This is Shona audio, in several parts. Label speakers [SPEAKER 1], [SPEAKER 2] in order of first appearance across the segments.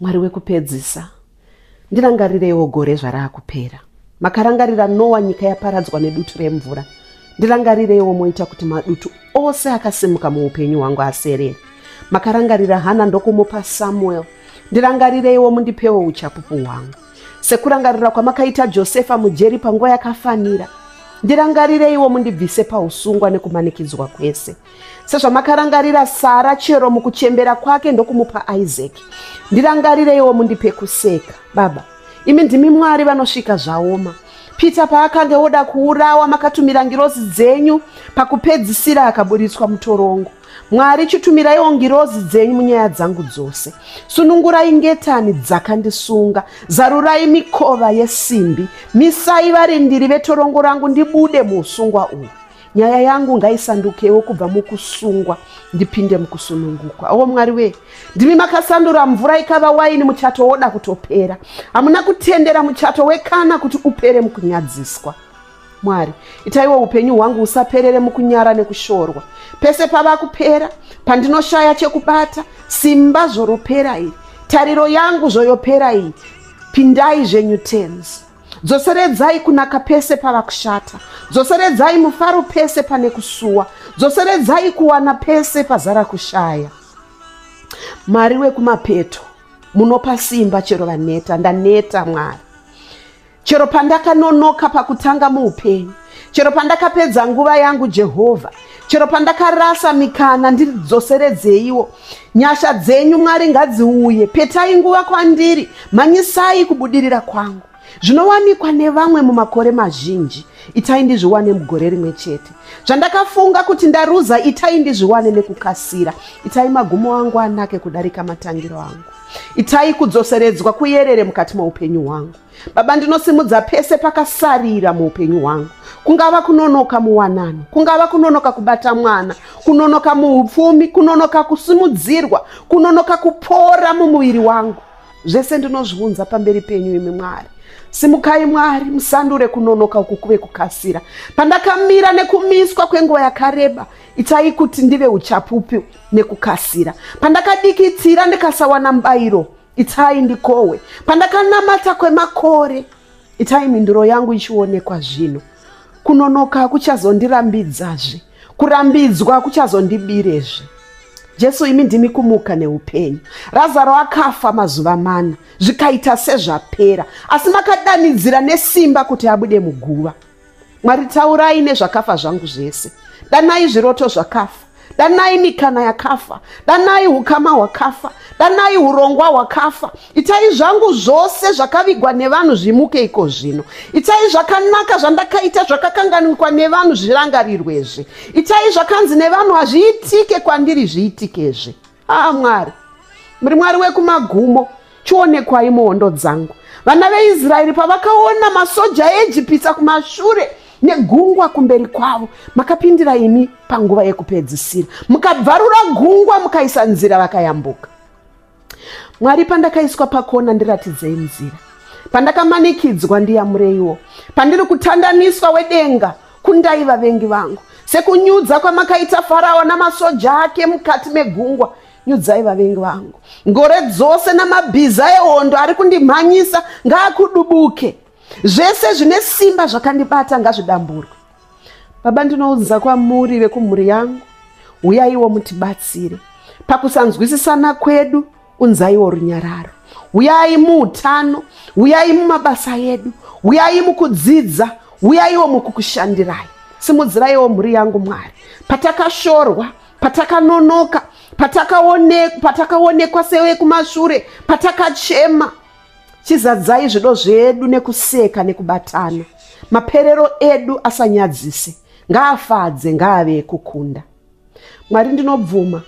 [SPEAKER 1] Mwari wekupedzisa, ndirangarirewo gore zvarakupera. Makarangarira Noa nyika yaparadzwa nedutu remvura. Ndirangarirewo moita kuti madutu ose akasimuka muupenyu hwangu aserere. Makarangarira Hana ndokumupa Samuel. Ndirangarirewo mundipewo uchapupu hwangu. Sekurangarira kwamakaita Josefa mujeri panguva yakafanira. Ndirangarireiwo mundibvise pausungwa nekumanikidzwa kwese. Sezvamakarangarira Sara chero mukuchembera kwake ndokumupa Isaac. Ndirangarireiwo mundipe kuseka. Baba, imi ndimi Mwari vanosvika zvaoma. Peter paakanga oda kuurawa makatumira ngirozi dzenyu, pakupedzisira akaburitswa mutorongo. Mwari chitumirawo ngirozi dzenyu munyaya dzangu dzose. Sunungurai ngetani dzakandisunga, zarurai mikova yesimbi, misai varindiri vetorongo rangu ndibude muusungwa uhu. Nyaya yangu ngaisandukewo kubva mukusungwa ndipinde mukusunungukwa. O Mwari we, ndimi makasandura mvura ikava waini muchato woda kutopera. Hamuna kutendera muchato wekana kuti upere mukunyadziswa. Mwari, itaiwo upenyu hwangu usaperere mukunyara nekushorwa. Pese pava kupera, pandinoshaya chekubata, simba zoropera iri. Tariro yangu zoyopera iri. Pindai zvenyu tenzi. Dzoseredzai kunaka pese pava kushata. Dzoseredzai mufaro pese pane kusuwa. Dzoseredzai kuwana pese pazara kushaya. Mwari wekumapeto, munopa simba chero vaneta. Ndaneta Mwari. Chero pandakanonoka pakutanga muupenyu. Chero pandakapedza nguva yangu Jehovha. Chero pandakarasa mikana ndiridzoseredzeiwo. Nyasha dzenyu Mwari ngadziuye. Petai nguva kwandiri. Manyisai kubudirira kwangu. Zvinowanikwa nevamwe mumakore mazhinji, itai ndizviwane mugore rimwe chete. Zvandakafunga kuti ndaruza, itai ndizviwane nekukasira. Itai magumo angu anake kudarika matangiro angu. Itai kudzoseredzwa kuyerere mukati muupenyu hwangu. Baba, ndinosimudza pese pakasarira muupenyu hwangu. Kungava kunonoka muwanano, kungava kunonoka kubata mwana, kunonoka muupfumi, kunonoka kusimudzirwa, kunonoka kupora mumuviri wangu. Zvese ndinozviunza pamberi penyu imi Mwari. Simukai Mwari, musandure kunonoka uku kuve kukasira. Pandakamira nekumiswa kwenguva yakareba, itai kuti ndive uchapupu nekukasira. Pandakadikitsira ndikasawana mubayiro, itai ndikohwe. Pandakanamata kwemakore, itai minduro yangu ichionekwa zvino. Kunonoka kuchazondirambidzazve, kurambidzwa kuchazondibirezve. Jesu, imi ndimi kumuka neupenyu. Razaro akafa mazuva 4, zvikaita sezvapera, asi makadanidzira nesimba kuti abude muguva. Mwari, taurai nezvakafa zvangu zvese. Danai zviroto zvakafa, danai mikana yakafa, danai ukama hwakafa, danai urongwa hwakafa. Itai zvangu zvose zvakavigwa nevanhu zvimuke iko zvino. Itai zvakanaka zvandakaita zvakakanganikwa nevanhu zvirangarirwezve. Itai zvakanzi nevanhu hazviitike kwandiri zviitikezve. Mwari, muri Mwari wekumagumo, chionekwai muhondo dzangu. Vana veIsraeri pavakaona masoja eIjipita kumashure negungwa kumberi kwavo, makapindira imi panguva yekupedzisira. Mukabvarura gungwa mukaisa nzira vakayambuka. Mwari, pandakaiswa pakona ndiratidzei nzira. Pandakamanikidzwa ndiyamureiwo. Pandiri kutandaniswa wedenga, kundai vavengi vangu. Sekunyudza kwamakaita Farao namasoja ake mukati megungwa, nyudzai vavengi vangu. Ngore dzose namabhiza ehondo ari kundimhanyisa ngaakudubuke. Zvese zvine simba zvakandibata ngazvidamburwe. Baba, ndinoudza kwamuri vekumhuri yangu, uyaiwo mutibatsire. Pakusanzwisisana kwedu, unzaiwo runyararo. Uyai muutano, uyai mumabasa edu, uyai mukudzidza, uyaiwo mukukushandirai. Simudziraiwo mhuri yangu Mwari. Patakashorwa, patakanonoka, patakaonekwa sewekumashure, patakachema, chizadzai zvido zvedu nekuseka nekubatana. Maperero edu asanyadzise, ngaafadze, ngaave ekukunda. Mwari, ndinobvuma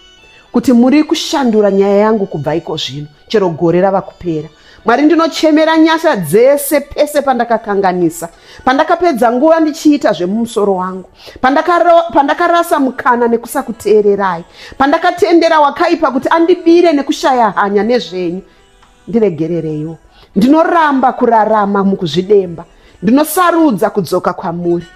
[SPEAKER 1] kuti muri kushandura nyaya yangu kubva iko zvino, chero gore rava kupera. Mwari, ndinochemera nyasha dzese pese pandakakanganisa, pandakapedza nguva ndichiita zvemumusoro wangu, pandakarasa mukana nekusakuteererai, pandakatendera wakaipa kuti andibire nekushaya hanya nezvenyu. Ndiregerereiwo. Ndinoramba kurarama mukuzvidemba. Ndinosarudza kudzoka kwamuri.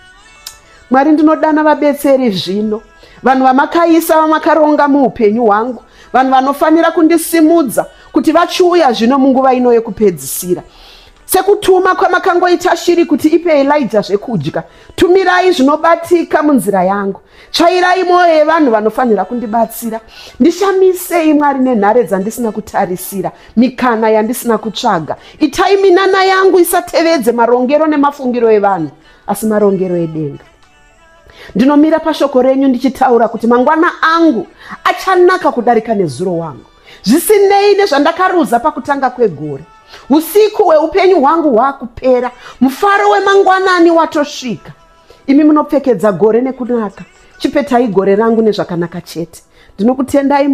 [SPEAKER 1] Mwari, ndinodana vabetseri zvino, vanhu vamakaisa vamakaronga muupenyu hwangu, vanhu vanofanira kundisimudza, kuti vachiuya zvino munguva ino yekupedzisira. Sekutuma kwamakangoita shiri kuti ipe Elijah zvekudya, tumirai zvinobatika munzira yangu. Tsvairai mwoyo yevanhu vanofanira kundibatsira. Ndishamisei Mwari nenhare dzandisina kutarisira, mikana yandisina kutsvaga. Itai minana yangu isatevedze marongero nemafungiro evanhu, asi marongero edenga. Ndinomira pashoko renyu ndichitaura kuti mangwana angu achanaka kudarika nezuro wangu, zvisinei nezvandakaruza pakutanga kwegore. Usiku hweupenyu hwangu hwakupera, mufaro wemangwanani watosvika. Imi munopfekedza gore nekunaka, chipetai gore rangu nezvakanaka chete. Ndinokutendai